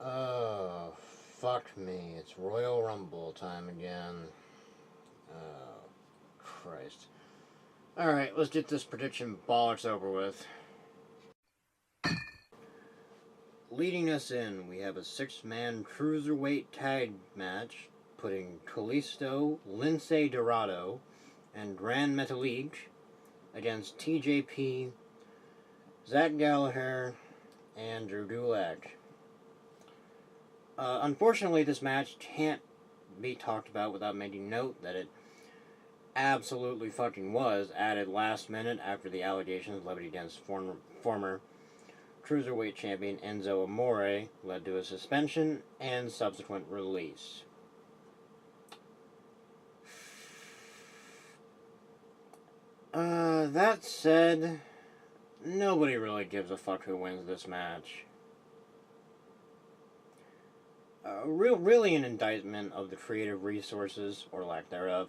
Oh, fuck me. It's Royal Rumble time again. Oh, Christ. Alright, let's get this prediction bollocks over with. Leading us in, we have a 6-man Cruiserweight Tag Match, putting Kalisto, Lince Dorado, and Grand Metalik against TJP, Zach Gallagher, and Drew Gulak. Unfortunately, this match can't be talked about without making note that it absolutely fucking was added last minute after the allegations levied against former Cruiserweight champion Enzo Amore led to a suspension and subsequent release. That said, nobody really gives a fuck who wins this match. Really an indictment of the creative resources, or lack thereof,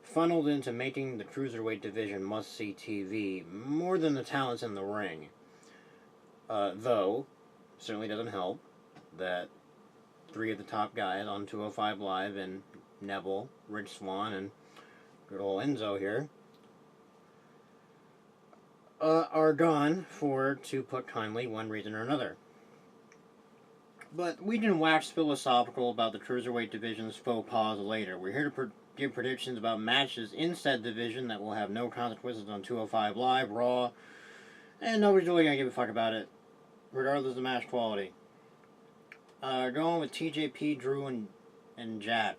funneled into making the Cruiserweight division must-see TV more than the talents in the ring. Though, certainly doesn't help that 3 of the top guys on 205 Live, and Neville, Rich Swann, and good old Enzo here, are gone for, to put kindly, one reason or another. But we can wax philosophical about the Cruiserweight division's faux pas later. We're here to give predictions about matches in said division that will have no consequences on 205 Live, Raw, and nobody's really going to give a fuck about it, regardless of the match quality. Going with TJP, Drew, and Jack.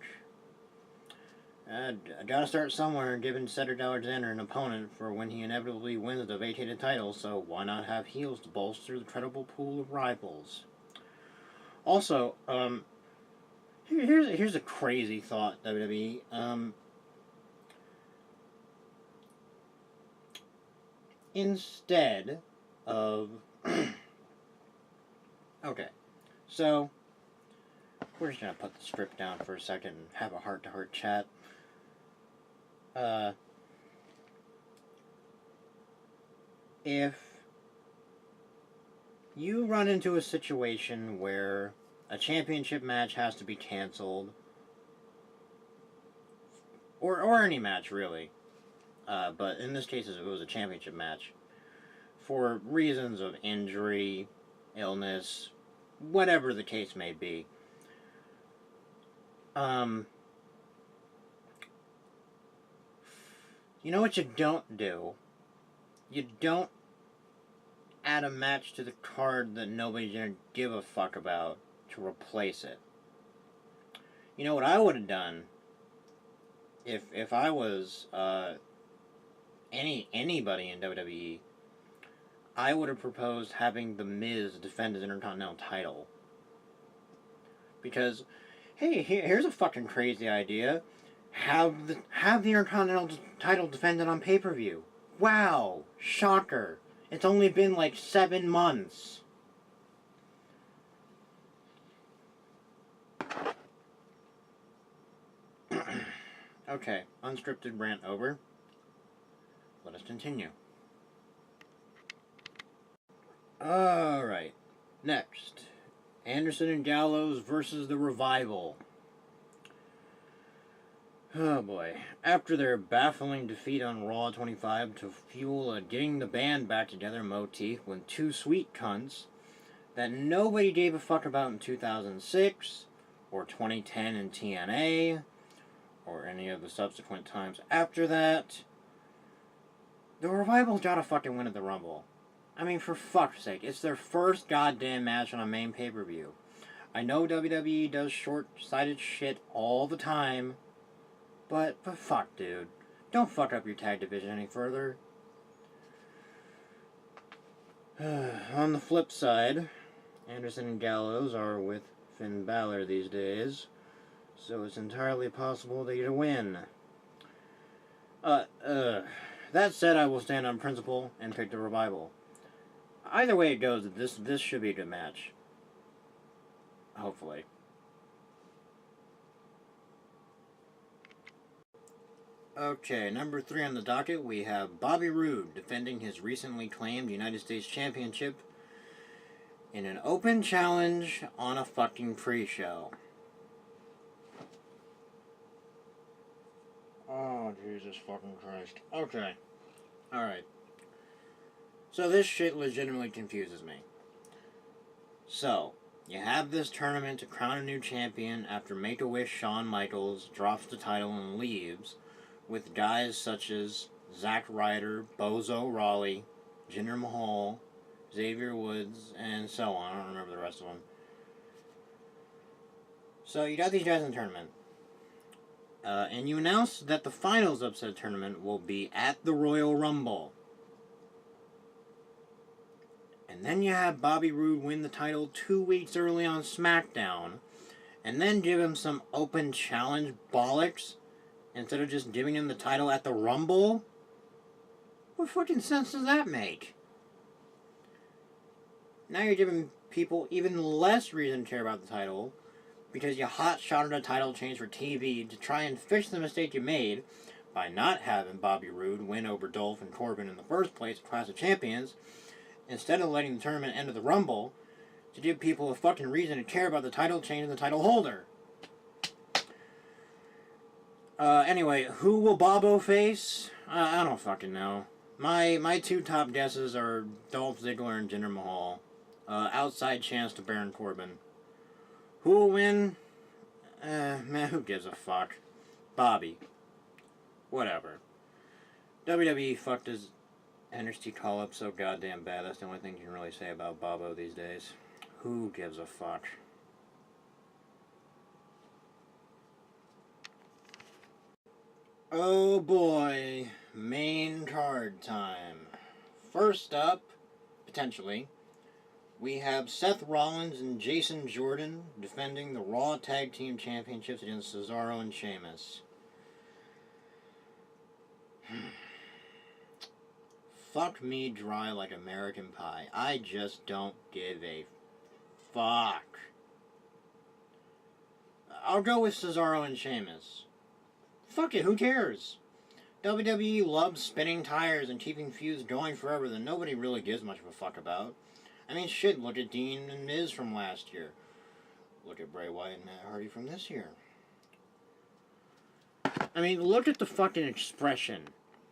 I gotta start somewhere, giving Cedric Alexander an opponent for when he inevitably wins the vacated title, so why not have heels to bolster the credible pool of rivals? Also, here's a crazy thought, WWE. Instead of... okay, so we're just gonna put the script down for a second and have a heart-to-heart chat. If you run into a situation where a championship match has to be canceled, or any match really, but in this case it was a championship match, for reasons of injury, illness, whatever the case may be, you know what you don't do? You don't add a match to the card that nobody's gonna give a fuck about to replace it. You know what I would have done if I was anybody in WWE? I would have proposed having The Miz defend his Intercontinental title. Because, hey, here's a fucking crazy idea. Have the Intercontinental title defended on pay-per-view. Wow, shocker. It's only been like 7 months. Okay, unscripted rant over. Let us continue. Alright, next. Anderson and Gallows versus The Revival. Oh boy. After their baffling defeat on Raw 25 to fuel a getting the band back together motif with 2 sweet cunts that nobody gave a fuck about in 2006, or 2010 in TNA, or any of the subsequent times after that, The Revival gotta fucking win at the Rumble. I mean, for fuck's sake, it's their first goddamn match on a main pay-per-view. I know WWE does short-sighted shit all the time, but fuck, dude. Don't fuck up your tag division any further. On the flip side, Anderson and Gallows are with Finn Balor these days, so it's entirely possible they get a win. That said, I will stand on principle and pick The Revival. Either way it goes, this should be a good match. Hopefully. Okay, number 3 on the docket, we have Bobby Roode defending his recently claimed United States Championship in an open challenge on a fucking pre-show. Oh, Jesus fucking Christ. Okay. Alright. So this shit legitimately confuses me. So, you have this tournament to crown a new champion after Make-A-Wish Shawn Michaels drops the title and leaves, with guys such as Zack Ryder, Bozo Rawley, Jinder Mahal, Xavier Woods, and so on. I don't remember the rest of them. So you got these guys in the tournament. And you announced that the finals of said tournament will be at the Royal Rumble. And then you have Bobby Roode win the title 2 weeks early on SmackDown, and then give him some open challenge bollocks instead of just giving him the title at the Rumble? What fucking sense does that make? Now you're giving people even less reason to care about the title because you hot-shotted a title change for TV to try and fix the mistake you made by not having Bobby Roode win over Dolph and Corbin in the first place at Clash of Champions, instead of letting the tournament end at the Rumble to give people a fucking reason to care about the title change and the title holder. Anyway, who will Bobo face? I don't fucking know. My two top guesses are Dolph Ziggler and Jinder Mahal. Outside chance to Baron Corbin. Who will win? Man, who gives a fuck? Bobby. Whatever. WWE fucked his NXT call-up so goddamn bad. That's the only thing you can really say about Bobo these days. Who gives a fuck? Oh boy, main card time. First up, potentially, we have Seth Rollins and Jason Jordan defending the Raw Tag Team Championships against Cesaro and Sheamus. Fuck me dry like American Pie. I just don't give a fuck. I'll go with Cesaro and Sheamus. Fuck it, who cares? WWE loves spinning tires and keeping feuds going forever that nobody really gives much of a fuck about. I mean, shit, look at Dean and Miz from last year. Look at Bray Wyatt and Matt Hardy from this year. I mean, look at the fucking expression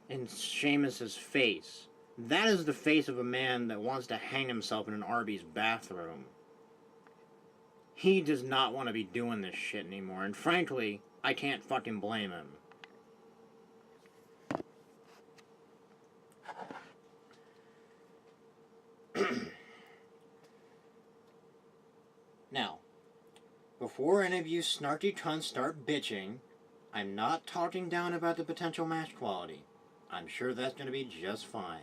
in Sheamus's face. That is the face of a man that wants to hang himself in an Arby's bathroom. He does not want to be doing this shit anymore, and frankly, I can't fucking blame him. Now, before any of you snarky cunts start bitching, I'm not talking down about the potential match quality. I'm sure that's going to be just fine.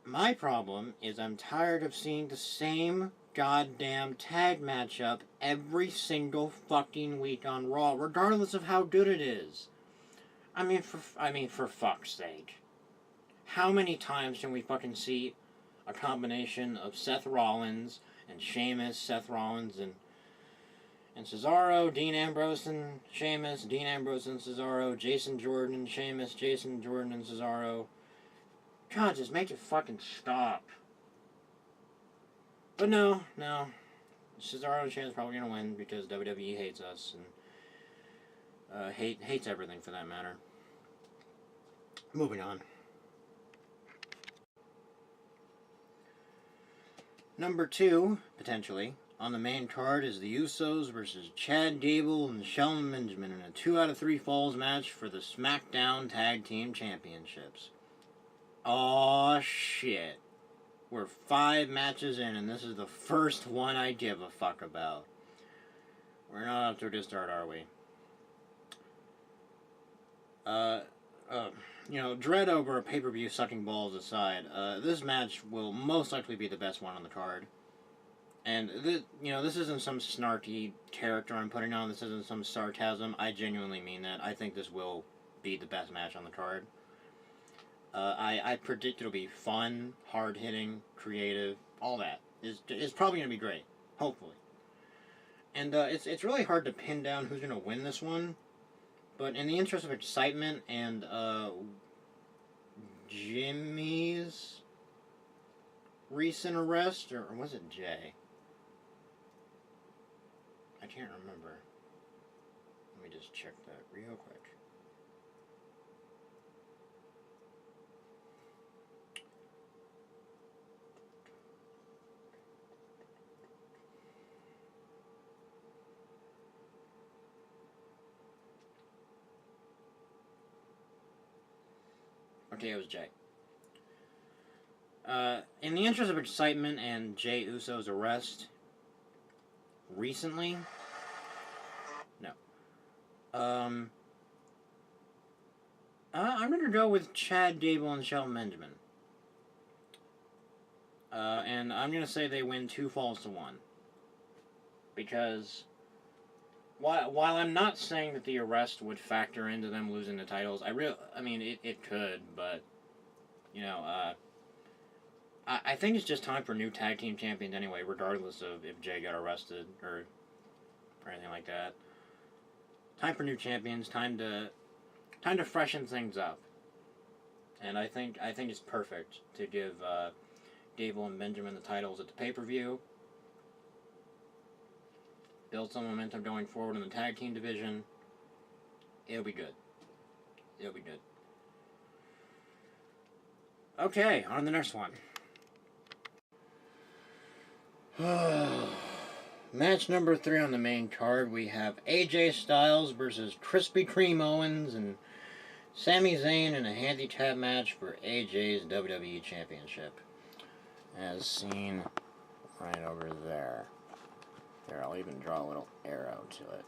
My problem is I'm tired of seeing the same goddamn tag matchup every single fucking week on Raw, regardless of how good it is. I mean, for fuck's sake. How many times can we fucking see a combination of Seth Rollins and Sheamus, Seth Rollins and Cesaro, Dean Ambrose and Sheamus, Dean Ambrose and Cesaro, Jason Jordan and Sheamus, Jason Jordan and Cesaro. God, just make it fucking stop. But no. Cesaro and Sheamus probably gonna win because WWE hates us and hates everything for that matter. Moving on. Number 2, potentially, on the main card is the Usos versus Chad Gable and Shelton Benjamin in a 2 out of 3 falls match for the SmackDown Tag Team Championships. Aw, shit. We're 5 matches in, and this is the first one I give a fuck about. We're not up to a good start, are we? Dread over a pay-per-view sucking balls aside, this match will most likely be the best one on the card. And, this isn't some snarky character I'm putting on, this isn't some sarcasm, I genuinely mean that. I think this will be the best match on the card. I predict it'll be fun, hard-hitting, creative, all that. It's probably going to be great, hopefully. And it's really hard to pin down who's going to win this one, but in the interest of excitement and Jimmy's recent arrest, or was it Jay? I can't remember. Let me just check that real quick. Okay, it was Jay. In the interest of excitement and Jey Uso's arrest recently, no. I'm gonna go with Chad Gable and Shelton Benjamin. And I'm gonna say they win 2 falls to 1. Because while I'm not saying that the arrest would factor into them losing the titles, I mean it could, but you know, I think it's just time for new tag team champions anyway, regardless of if Jay got arrested or anything like that. Time for new champions. Time to freshen things up. And I think it's perfect to give Gable and Benjamin the titles at the pay-per-view. Build some momentum going forward in the tag team division. It'll be good. It'll be good. Okay, on to the next one. Match number 3 on the main card, we have AJ Styles versus Krispy Kreme Owens and Sami Zayn in a handicap match for AJ's WWE Championship. As seen right over there. Here, I'll even draw a little arrow to it.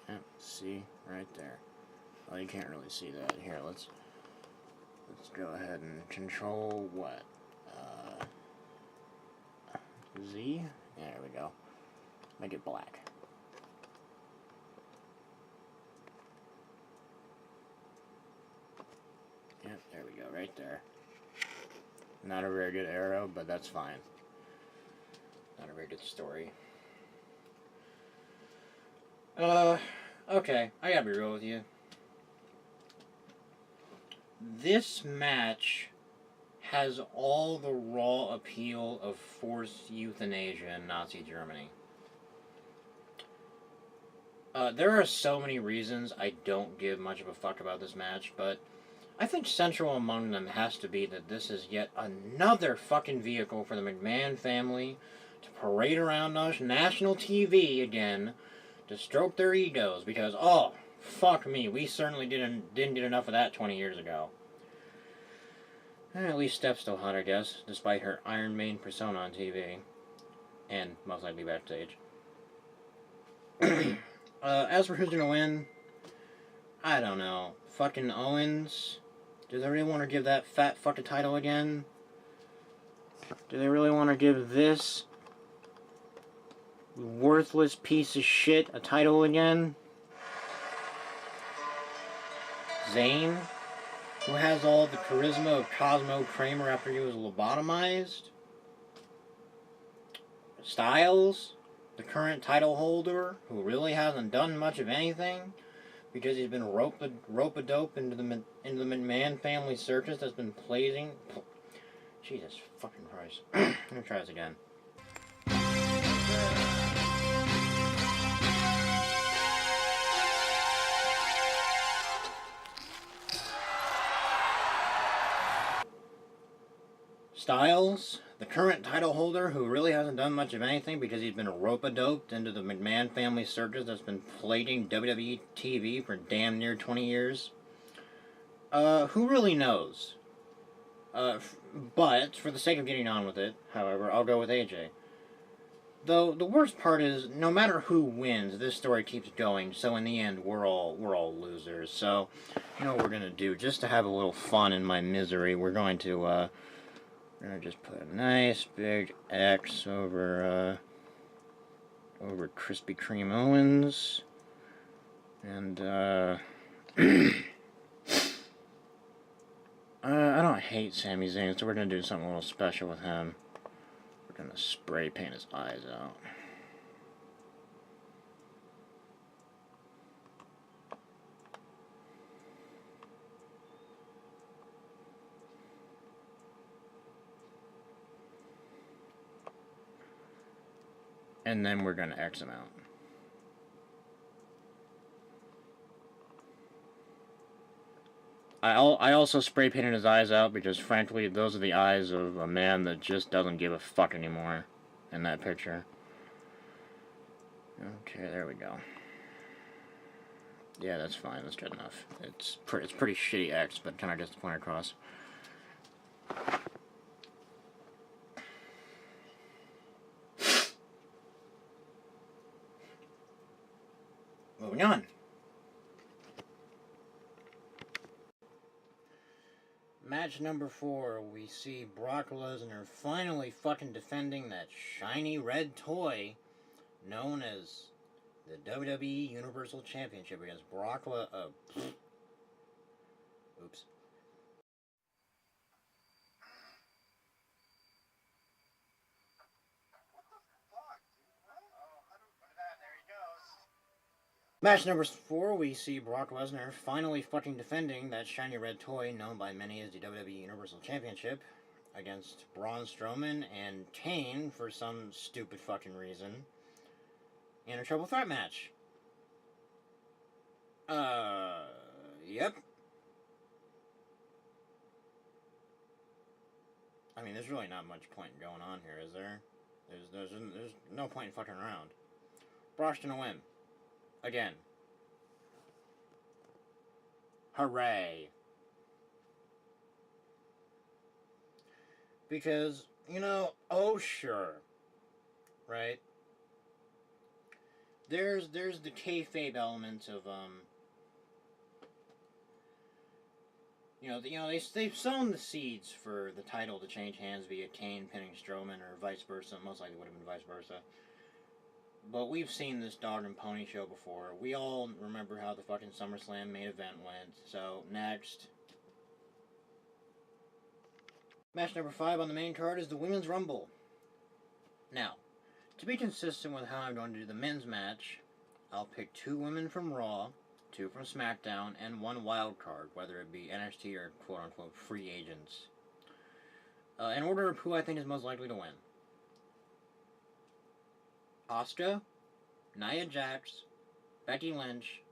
Yeah, see? Right there. Well, you can't really see that. Here, let's go ahead and control what? Z? Yeah, there we go. Make it black. Yep, there we go, right there. Not a very good arrow, but that's fine. Not a very good story. Okay, I gotta be real with you. This match has all the raw appeal of forced euthanasia in Nazi Germany. There are so many reasons I don't give much of a fuck about this match, but I think central among them has to be that this is yet another fucking vehicle for the McMahon family to parade around national TV again to stroke their egos because, oh, fuck me, we certainly didn't get enough of that 20 years ago. At least Steph's still hot, I guess, despite her Iron Maiden persona on TV. And most likely backstage. As for who's gonna win, I don't know. Fucking Owens? Do they really want to give that fat fuck a title again? Do they really want to give this worthless piece of shit a title again? Zayn? Who has all the charisma of Cosmo Kramer after he was lobotomized? Styles, the current title holder, who really hasn't done much of anything because he's been rope-a-dope into the McMahon family circus that's been blazing. Jesus fucking Christ. Let me try this again. Styles, the current title holder who really hasn't done much of anything because he's been rope-a-doped into the McMahon family circus that's been plating WWE TV for damn near 20 years. Who really knows? But, for the sake of getting on with it, however, I'll go with AJ. Though, the worst part is, no matter who wins, this story keeps going, so in the end, we're all losers. So, you know what we're gonna do? Just to have a little fun in my misery, we're gonna just put a nice big X over Krispy Kreme Owens. And, I don't hate Sami Zayn, so we're gonna do something a little special with him. We're gonna spray paint his eyes out. And then we're gonna X him out. I also spray painted his eyes out because, frankly, those are the eyes of a man that just doesn't give a fuck anymore in that picture. Okay, there we go. Yeah, that's fine. That's good enough. It's pretty shitty X, but kind of gets the point across. Moving on. Match number 4, we see Brock Lesnar finally fucking defending that shiny red toy known as the WWE Universal Championship against Brock Oops. Match number 4, we see Brock Lesnar finally fucking defending that shiny red toy known by many as the WWE Universal Championship against Braun Strowman and Kane for some stupid fucking reason in a triple threat match. Yep. I mean, there's really not much point going on here, is there? There's no point in fucking around. Brock's gonna win. Again. Hooray. Because, you know, oh sure. Right? There's the kayfabe element of, they've sown the seeds for the title to change hands via Kane pinning Strowman or vice versa. Most likely would have been vice versa. But we've seen this dog and pony show before. We all remember how the fucking SummerSlam main event went. So, next. Match number 5 on the main card is the Women's Rumble. Now, to be consistent with how I'm going to do the men's match, I'll pick 2 women from Raw, 2 from SmackDown, and 1 wild card, whether it be NXT or quote-unquote free agents. In order of who I think is most likely to win. Asuka, Nia Jax, Becky Lynch,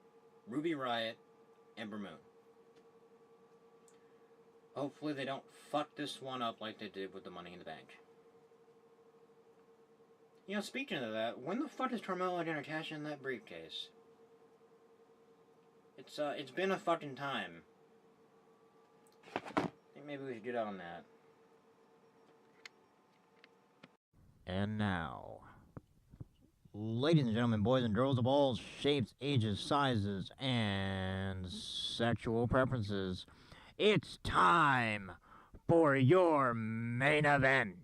Ruby Riott, Ember Moon. Hopefully they don't fuck this one up like they did with the Money in the Bank. You know, speaking of that, when the fuck is Carmella gonna cash in that briefcase? It's been a fucking time. I think maybe we should get on that. And now, ladies and gentlemen, boys and girls of all shapes, ages, sizes, and sexual preferences, it's time for your main event.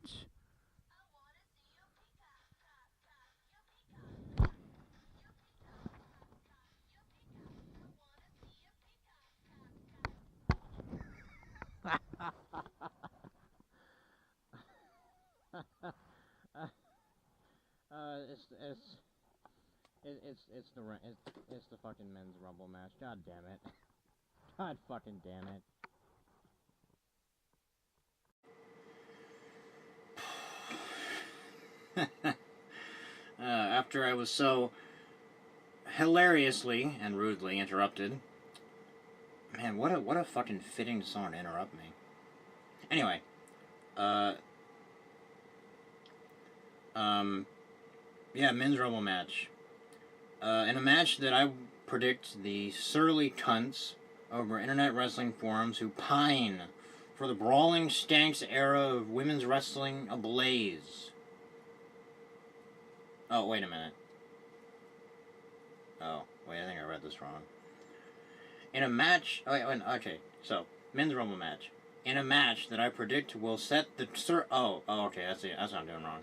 It's the fucking men's Rumble match. God damn it. God fucking damn it. After I was so hilariously and rudely interrupted. Man, what a fucking fitting song to interrupt me. Anyway, yeah, men's Rumble match. In a match that I predict the surly cunts over internet wrestling forums who pine for the brawling stanks era of women's wrestling ablaze. Oh, wait a minute. Oh, wait, I think I read this wrong. In a match... okay, so, men's Rumble match. In a match that I predict will set the... okay, that's what I'm doing wrong.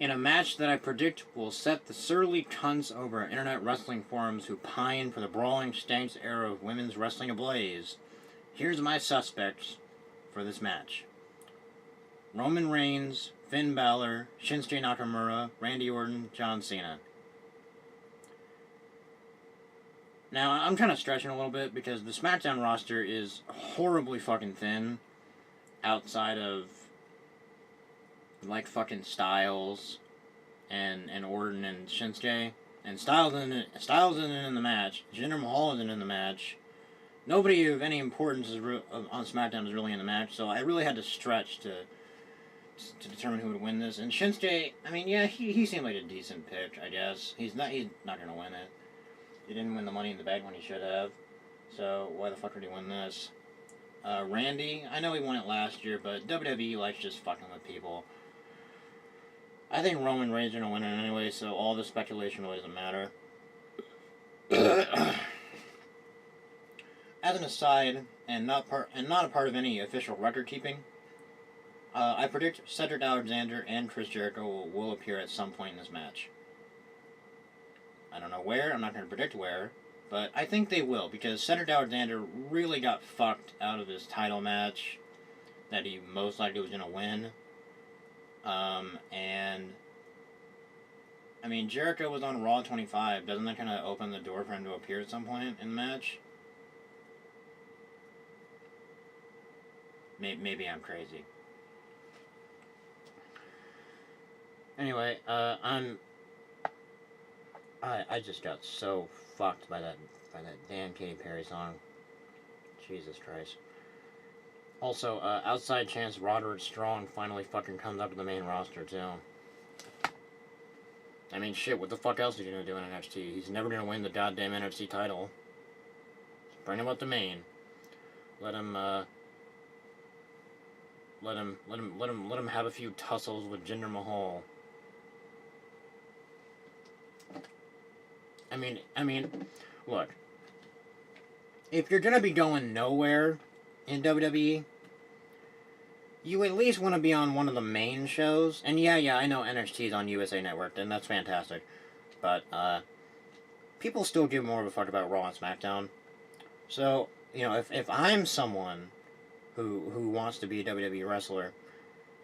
In a match that I predict will set the surly cunts over internet wrestling forums who pine for the brawling stanks era of women's wrestling ablaze, here's my suspects for this match. Roman Reigns, Finn Balor, Shinsuke Nakamura, Randy Orton, John Cena. Now, I'm kind of stretching a little bit because the SmackDown roster is horribly fucking thin outside of, like, fucking Styles and Orton and Shinsuke. And Styles isn't in the match. Jinder Mahal isn't in the match. Nobody of any importance on SmackDown is really in the match, so I really had to stretch to determine who would win this. And Shinsuke, I mean, yeah, he seemed like a decent pick, I guess. He's not gonna win it. He didn't win the Money in the Bank when he should have. So why the fuck would he win this? Randy, I know he won it last year, but WWE likes just fucking with people. I think Roman Reigns is gonna win it anyway, so all the speculation really doesn't matter. As an aside, and not a part of any official record keeping, I predict Cedric Alexander and Chris Jericho will appear at some point in this match. I don't know where, I'm not going to predict where, but I think they will, because Cedric Alexander really got fucked out of his title match that he most likely was going to win. And, I mean, Jericho was on Raw 25. Doesn't that kind of open the door for him to appear at some point in the match? Maybe I'm crazy. Anyway, I just got so fucked by that damn Katy Perry song. Jesus Christ. Also, outside chance Roderick Strong finally fucking comes up to the main roster, too. I mean, shit, what the fuck else is he gonna do in NXT? He's never gonna win the goddamn NXT title. Bring him up to main. Let him have a few tussles with Jinder Mahal. I mean, look. If you're gonna be going nowhere in WWE, you at least want to be on one of the main shows. And yeah, I know NXT is on USA Network, and that's fantastic. But, people still give more of a fuck about Raw and SmackDown. So, you know, if I'm someone who wants to be a WWE wrestler,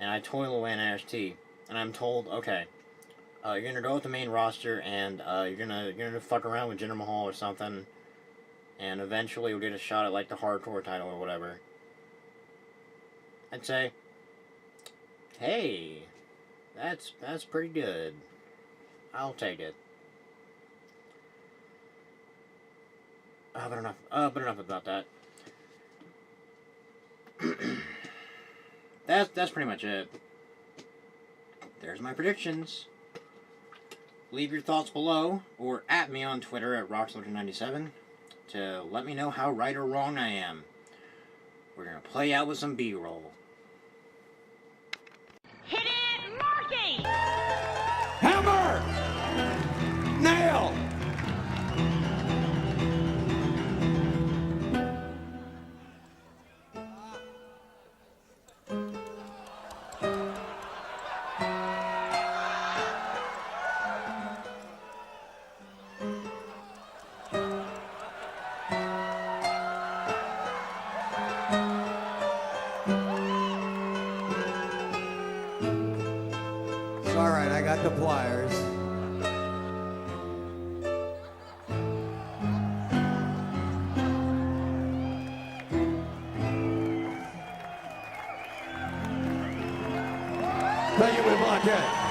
and I toil away in NXT, and I'm told, okay, you're gonna go with the main roster, and you're gonna fuck around with Jinder Mahal or something, and eventually you'll get a shot at like the hardcore title or whatever. I'd say, hey, that's pretty good. I'll take it. But enough about that. That's pretty much it. There's my predictions. Leave your thoughts below, or at me on Twitter at RockSoldier97 to let me know how right or wrong I am. We're gonna play out with some B-roll. Hit it, Marky! Hammer! Nail! Alright, I got the pliers. Thank you very much.